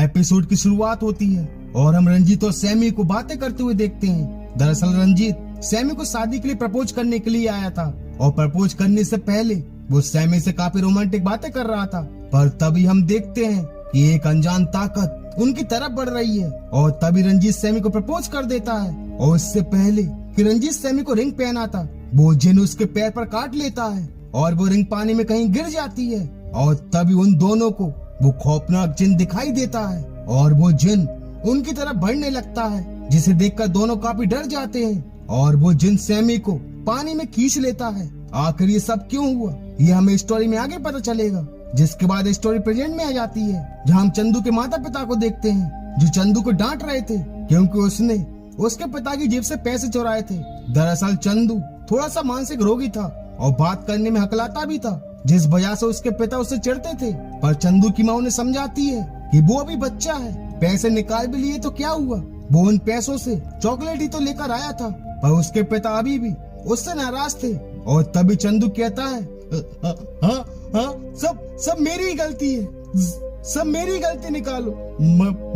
Episode की शुरुआत होती है और हम रंजीत और सैमी को बातें करते हुए देखते हैं। दरअसल रंजीत सैमी को शादी के लिए प्रपोज करने के लिए आया था और प्रपोज करने से पहले वो सैमी से काफी रोमांटिक बातें कर रहा था, पर तभी हम देखते हैं कि एक अनजान ताकत उनकी तरफ बढ़ रही है और तभी रंजीत सैमी को प्रपोज कर देता है। और इससे पहले कि रंजीत सैमी को रिंग पहना था, वो जिन उसके पैर पर काट लेता है और वो रिंग पानी में कहीं गिर जाती है और तभी उन दोनों को वो खौफनाक जिन दिखाई देता है और वो जिन उनकी तरफ बढ़ने लगता है, जिसे देखकर दोनों काफी डर जाते हैं और वो जिन सैमी को पानी में खींच लेता है। आखिर ये सब क्यों हुआ, ये हमें स्टोरी में आगे पता चलेगा। जिसके बाद स्टोरी प्रेजेंट में आ जाती है, जहाँ हम चंदू के माता पिता को देखते हैं जो चंदू को डांट रहे थे क्योंकि उसने उसके पिता की जेब से पैसे चुराए थे। दरअसल चंदू थोड़ा सा मानसिक रोगी था और बात करने में हकलाता भी था, जिस वजह से उसके पिता उससे चिढ़ते थे। पर चंदू की माँ उन्हें समझाती है कि वो अभी बच्चा है, पैसे निकाल भी लिए तो क्या हुआ, वो उन पैसों से चॉकलेट ही तो लेकर आया था। पर उसके पिता अभी भी उससे नाराज थे और तभी चंदू कहता है हाँ सब मेरी ही गलती है, सब मेरी गलती निकालो,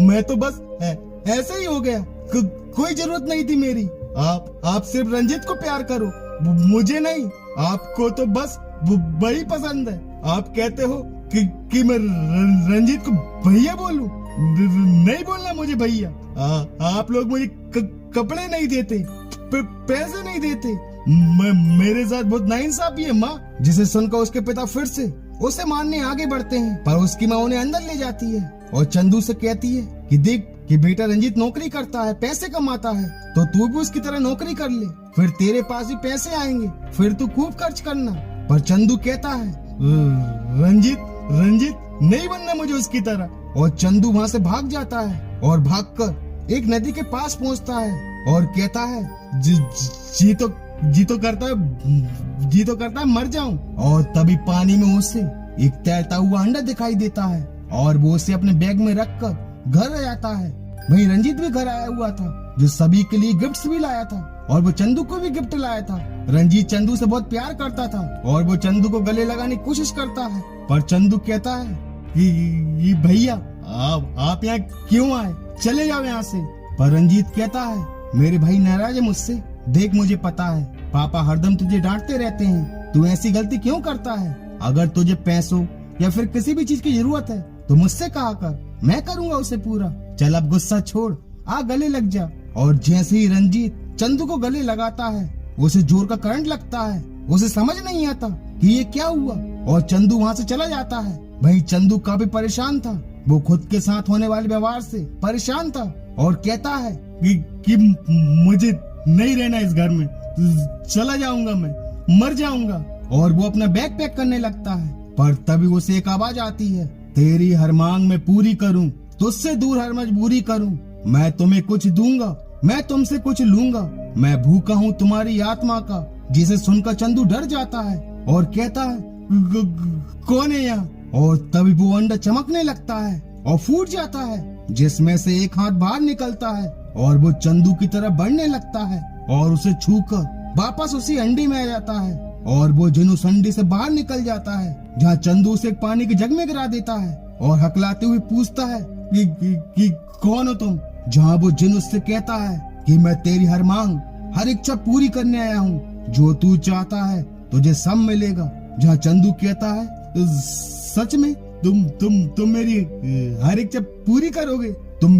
मैं तो बस ऐसे ही हो गया, कोई जरूरत नहीं थी मेरी। आप सिर्फ रंजीत को प्यार करो, मुझे नहीं। आपको तो बस वही पसंद है। आप कहते हो कि मैं रंजीत को भैया बोलूं, नहीं बोलना मुझे भैया। आप लोग मुझे कपड़े नहीं देते, पैसे नहीं देते, मेरे साथ बहुत नाइंसाफी है माँ। जिसे सुनकर उसके पिता फिर से उसे मारने आगे बढ़ते हैं, पर उसकी माँ उन्हें अंदर ले जाती है और चंदू से कहती है कि देख कि बेटा रंजीत नौकरी करता है, पैसे कमाता है, तो तू भी उसकी तरह नौकरी कर ले, फिर तेरे पास भी पैसे आएंगे, फिर तू खूब खर्च करना। पर चंदू कहता है रंजीत नहीं बनना मुझे उसकी तरह। और चंदू वहाँ से भाग जाता है और भागकर एक नदी के पास पहुँचता है और कहता है जी तो करता है मर जाऊं। और तभी पानी में उसे एक तैरता हुआ अंडा दिखाई देता है और वो उसे अपने बैग में रखकर घर आ जाता है। वहीं रंजीत भी घर आया हुआ था, जो सभी के लिए गिफ्ट्स भी लाया था और वो चंदू को भी गिफ्ट लाया था। रंजीत चंदू से बहुत प्यार करता था और वो चंदू को गले लगाने की कोशिश करता है, पर चंदू कहता है कि भैया आप यहाँ क्यों आए, चले जाओ यहाँ से। पर रंजीत कहता है मेरे भाई नाराज है मुझसे, देख मुझे पता है पापा हरदम तुझे डांटते रहते हैं, तू ऐसी गलती क्यों करता है। अगर तुझे पैसों या फिर किसी भी चीज की जरूरत है तो मुझसे कहा कर, मैं करूँगा उसे पूरा। चल अब गुस्सा छोड़, आ गले लग जा। और जैसे ही रंजीत चंदू को गले लगाता है, उसे जोर का करंट लगता है। उसे समझ नहीं आता कि ये क्या हुआ और चंदू वहाँ से चला जाता है। वहीं चंदू काफी परेशान था, वो खुद के साथ होने वाले व्यवहार से परेशान था और कहता है कि मुझे नहीं रहना इस घर में, चला जाऊंगा, मैं मर जाऊंगा। और वो अपना बैग पैक करने लगता है, पर तभी उसे एक आवाज आती है, तेरी हर मांग मैं पूरी करूं, तुझसे दूर हर मजबूरी करूं, मैं तुम्हें कुछ दूंगा, मैं तुमसे कुछ लूंगा, मैं भूखा हूँ तुम्हारी आत्मा का। जिसे सुनकर चंदू डर जाता है और कहता है कौन है यहाँ। और तभी वो अंडा चमकने लगता है और फूट जाता है, जिसमें से एक हाथ बाहर निकलता है और वो चंदू की तरफ बढ़ने लगता है और उसे छूकर वापस उसी अंडे में आ जाता है। और वो जिन उस अंडे से बाहर निकल जाता है, जहाँ चंदू उसे एक पानी के जग में गिरा देता है और हकलाते हुए पूछता है कि कौन हो तुम। जहाँ वो जिन उससे कहता है कि मैं तेरी हर मांग हर इच्छा पूरी करने आया हूँ, जो तू चाहता है तुझे सब मिलेगा। जहाँ चंदू कहता है सच में तुम मेरी हर इच्छा पूरी करोगे, तुम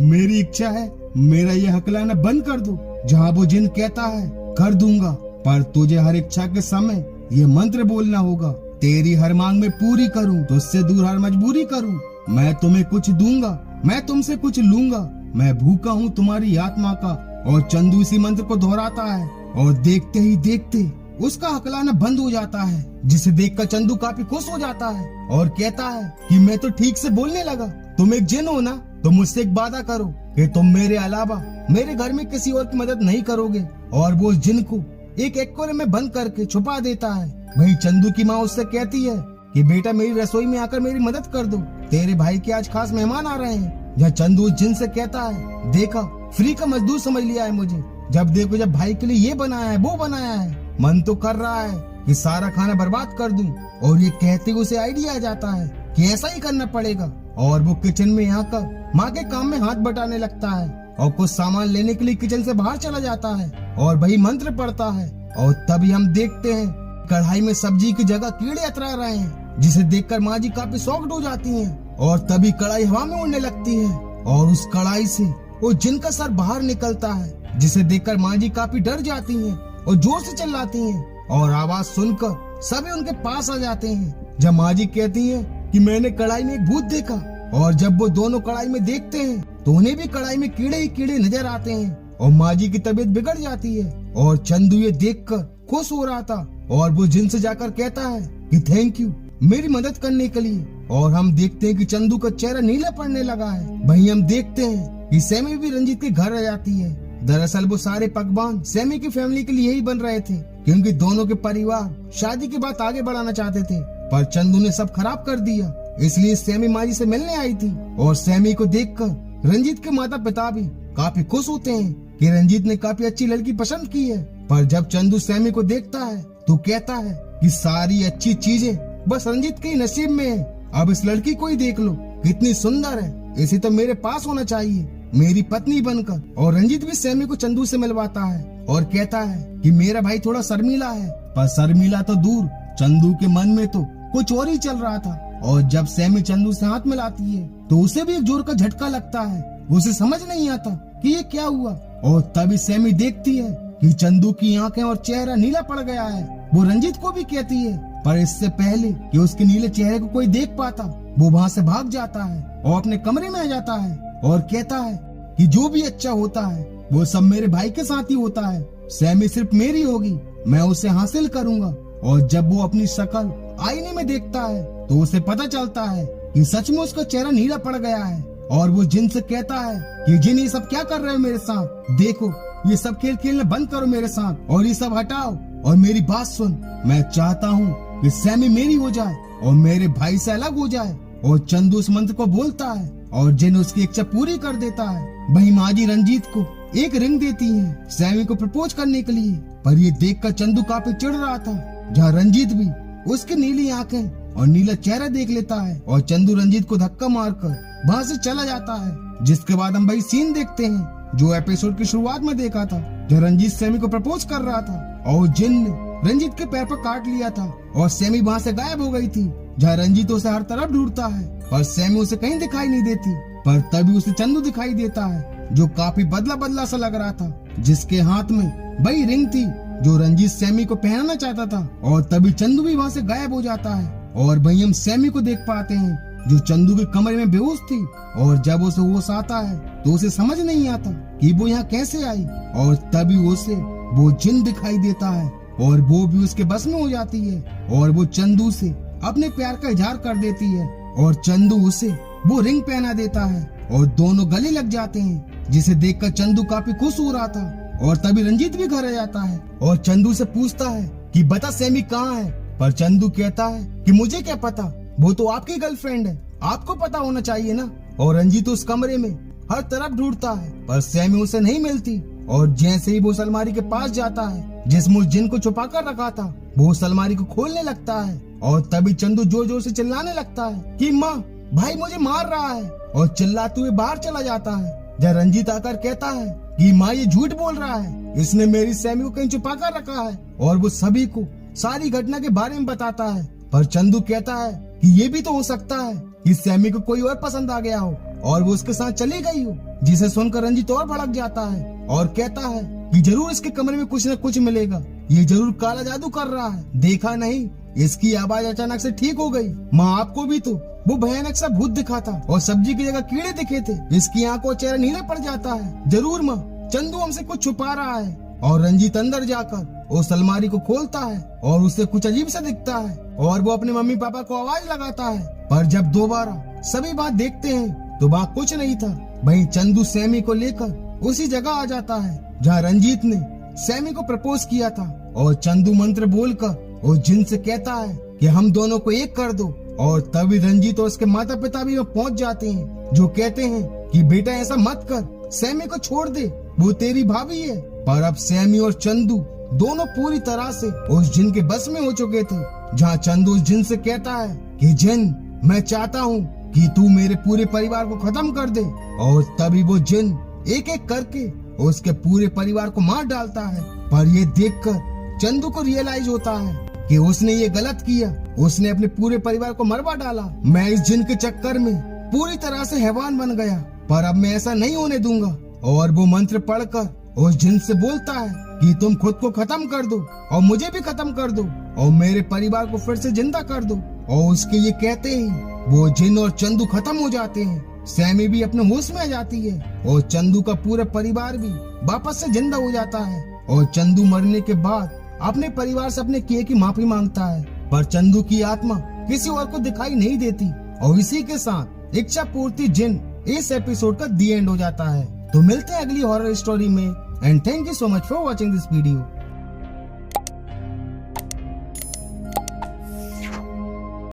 मेरी इच्छा है मेरा ये हकलाना बंद कर दो। जहाँ वो जिन कहता है कर दूंगा, पर तुझे हर इच्छा के समय ये मंत्र बोलना होगा, तेरी हर मांग में पूरी करूं, तुझसे दूर हर मजबूरी करूं, मैं तुम्हें कुछ दूंगा, मैं तुमसे कुछ लूंगा, मैं भूखा हूँ तुम्हारी आत्मा का। और चंदू इसी मंत्र को दोहराता है और देखते ही देखते उसका हकलाना बंद हो जाता है, जिसे देखकर चंदू काफी खुश हो जाता है और कहता है कि मैं तो ठीक से बोलने लगा, तुम एक जिन हो ना, तो मुझसे एक वादा करो कि तुम मेरे अलावा मेरे घर में किसी और की मदद नहीं करोगे। और वो जिन को एक एक्वेरियम में बंद करके छुपा देता है। वहीं चंदू की माँ उससे कहती है कि बेटा मेरी रसोई में आकर मेरी मदद कर दो, तेरे भाई के आज खास मेहमान आ रहे हैं। जहाँ चंदू जिन से कहता है देखा फ्री का मजदूर समझ लिया है मुझे, जब देखो जब भाई के लिए ये बनाया है वो बनाया है, मन तो कर रहा है कि सारा खाना बर्बाद कर दूं। और ये कहते हुए उसे आइडिया आ जाता है कि ऐसा ही करना पड़ेगा। और वो किचन में आकर माँ के काम में हाथ बटाने लगता है और कुछ सामान लेने के लिए किचन से बाहर चला जाता है और वही मंत्र पढ़ता है। और तभी हम देखते हैं कढ़ाई में सब्जी की जगह कीड़े अतरा रहे हैं, जिसे देखकर माँ जी काफी शॉक्ड हो जाती हैं। और तभी कढ़ाई हवा में उड़ने लगती है और उस कढ़ाई से वो जिन का सर बाहर निकलता है, जिसे देखकर माँ जी काफी डर जाती हैं और जोर से चिल्लाती हैं और आवाज सुनकर सभी उनके पास आ जाते हैं। जब माँ जी कहती है कि मैंने कढ़ाई में एक भूत देखा, और जब वो दोनों कढ़ाई में देखते हैं तो उन्हें भी कढ़ाई में कीड़े ही कीड़े नजर आते हैं और माँ जी की तबीयत बिगड़ जाती है। और चंदू ये देखकर खुश हो रहा था और वो जिन से जाकर कहता है कि थैंक यू मेरी मदद करने के लिए। और हम देखते हैं कि चंदू का चेहरा नीला पड़ने लगा है। वहीं हम देखते हैं कि सैमी भी रंजीत के घर आ जाती है। दरअसल वो सारे पकवान सैमी की फैमिली के लिए ही बन रहे थे, क्योंकि दोनों के परिवार शादी की बात आगे बढ़ाना चाहते थे, पर चंदू ने सब खराब कर दिया। इसलिए सैमी माँ जी से मिलने आई थी और सैमी को देखकर रंजीत के माता पिता भी काफी खुश होते हैं कि रंजीत ने काफी अच्छी लड़की पसंद की है। पर जब चंदू सैमी को देखता है तो कहता है कि सारी अच्छी चीजें बस रंजीत के ही नसीब में है। अब इस लड़की को ही देख लो, कितनी सुंदर है, इसे तो मेरे पास होना चाहिए मेरी पत्नी बनकर। और रंजीत भी सैमी को चंदू से मिलवाता है और कहता है कि मेरा भाई थोड़ा शर्मीला है। पर शर्मीला तो दूर, चंदू के मन में तो कुछ और ही चल रहा था। और जब सैमी चंदू से हाथ मिलाती है तो उसे भी एक जोर का झटका लगता है। उसे समझ नहीं आता कि ये क्या हुआ। और तभी सैमी देखती है कि चंदू की आंखें और चेहरा नीला पड़ गया है। वो रंजीत को भी कहती है, पर इससे पहले कि उसके नीले चेहरे को कोई देख पाता, वो वहाँ से भाग जाता है और अपने कमरे में आ जाता है और कहता है कि जो भी अच्छा होता है वो सब मेरे भाई के साथ ही होता है। सैमी सिर्फ मेरी होगी, मैं उसे हासिल करूंगा। और जब वो अपनी शक्ल आईने में देखता है तो उसे पता चलता है कि सच में उसका चेहरा नीला पड़ गया है। और वो जिन से कहता है कि जिन ये सब क्या कर रहे हो मेरे साथ, देखो ये सब खेल खेलना बंद करो मेरे साथ और ये सब हटाओ और मेरी बात सुन। मैं चाहता हूँ कि सैमी मेरी हो जाए और मेरे भाई से अलग हो जाए। और चंदू उस मंत्र को बोलता है और जिन उसकी इच्छा पूरी कर देता है। वहीं माँ जी रंजीत को एक रिंग देती है सैमी को प्रपोज करने के लिए। पर ये देखकर चंदू काफी चिढ़ रहा था, जहाँ रंजीत भी उसकी नीली आंखें और नीला चेहरा देख लेता है और चंदू रंजीत को धक्का मारकर वहाँ से चला जाता है। जिसके बाद हम वही सीन देखते हैं जो एपिसोड की शुरुआत में देखा था, जहाँ रंजीत सैमी को प्रपोज कर रहा था और जिन ने रंजीत के पैर पर काट लिया था और सैमी वहाँ से गायब हो गई थी। जहाँ रंजीत उसे हर तरफ ढूंढता है पर सैमी उसे कहीं दिखाई नहीं देती। पर तभी उसे चंदू दिखाई देता है जो काफी बदला बदला सा लग रहा था, जिसके हाथ में वही रिंग थी जो रंजीत सैमी को पहनाना चाहता था। और तभी चंदू भी वहाँ से गायब हो जाता है और वहीं हम सैमी को देख पाते हैं जो चंदू के कमरे में बेहोश थी। और जब उसे होश आता है तो उसे समझ नहीं आता कि वो यहाँ कैसे आई। और तभी उसे वो जिन दिखाई देता है और वो भी उसके बस में हो जाती है और वो चंदू से अपने प्यार का इजहार कर देती है और चंदू उसे वो रिंग पहना देता है और दोनों गले लग जाते हैं, जिसे देखकर चंदू काफी खुश हो रहा था। और तभी रंजीत भी घर आ जाता है और चंदू से पूछता है कि बता सैमी कहाँ है। पर चंदू कहता है कि मुझे क्या पता, वो तो आपकी गर्लफ्रेंड है, आपको पता होना चाहिए ना। और रंजीत उस कमरे में हर तरफ ढूंढता है पर सैमी उसे नहीं मिलती। और जैसे ही वो उस अलमारी के पास जाता है जिसमें उस जिन को छुपा कर रखा था, वो उस अलमारी को खोलने लगता है। और तभी चंदू जोर जोर से चिल्लाने लगता है कि माँ भाई मुझे मार रहा है, और चिल्लाते हुए बाहर चला जाता है। जब रंजीत आकर कहता है कि माँ ये झूठ बोल रहा है, इसने मेरी सैमी को कहीं छुपा कर रखा है। और वो सभी को सारी घटना के बारे में बताता है। पर चंदू कहता है कि ये भी तो हो सकता है कि सैमी को कोई और पसंद आ गया हो और वो उसके साथ चली गई हो। जिसे सुनकर रंजीत और भड़क जाता है और कहता है कि जरूर इसके कमरे में कुछ न कुछ मिलेगा, ये जरूर काला जादू कर रहा है। देखा नहीं, इसकी आवाज अचानक से ठीक हो गई। माँ आपको भी तो वो भयानक सा भूत दिखा था और सब्जी की जगह कीड़े दिखे थे। इसकी आंखों और चेहरा नीला पड़ जाता है। जरूर माँ, चंदू हमसे कुछ छुपा रहा है। और रंजीत अंदर जाकर उस अलमारी को खोलता है और उसे कुछ अजीब सा दिखता है और वो अपने मम्मी पापा को आवाज लगाता है। पर जब दोबारा सभी बात देखते हैं तो वहाँ कुछ नहीं था। वहीं चंदू सैमी को लेकर उसी जगह आ जाता है जहाँ रंजीत ने सैमी को प्रपोज किया था। और चंदू मंत्र बोलकर उस जिन से कहता है कि हम दोनों को एक कर दो। और तभी रंजीत और उसके माता पिता भी वहाँ पहुँच जाते हैं, जो कहते हैं कि बेटा ऐसा मत कर, सैमी को छोड़ दे, वो तेरी भाभी है। पर अब सैमी और चंदू दोनों पूरी तरह से उस जिन के बस में हो चुके थे। जहाँ चंदू उस जिन से कहता है कि जिन, मैं चाहता हूँ कि तू मेरे पूरे परिवार को खत्म कर दे। और तभी वो जिन एक एक करके उसके पूरे परिवार को मार डालता है। पर ये देखकर चंदू को रियलाइज होता है कि उसने ये गलत किया, उसने अपने पूरे परिवार को मरवा डाला। मैं इस जिन के चक्कर में पूरी तरह से हैवान बन गया, पर अब मैं ऐसा नहीं होने दूंगा। और वो मंत्र पढ़कर उस जिन से बोलता है कि तुम खुद को खत्म कर दो और मुझे भी खत्म कर दो और मेरे परिवार को फिर से जिंदा कर दो। और उसके ये कहते ही वो जिन और चंदू खत्म हो जाते हैं। सैमी भी अपने होश में आ जाती है और चंदू का पूरा परिवार भी वापस से जिंदा हो जाता है। और चंदू मरने के बाद अपने परिवार से अपने किए की माफी मांगता है, पर चंदू की आत्मा किसी और को दिखाई नहीं देती। और इसी के साथ इच्छा पूर्ति जिन इस एपिसोड का दी एंड हो जाता है। तो मिलते हैं अगली हॉरर स्टोरी में। And thank you so much for watching this video.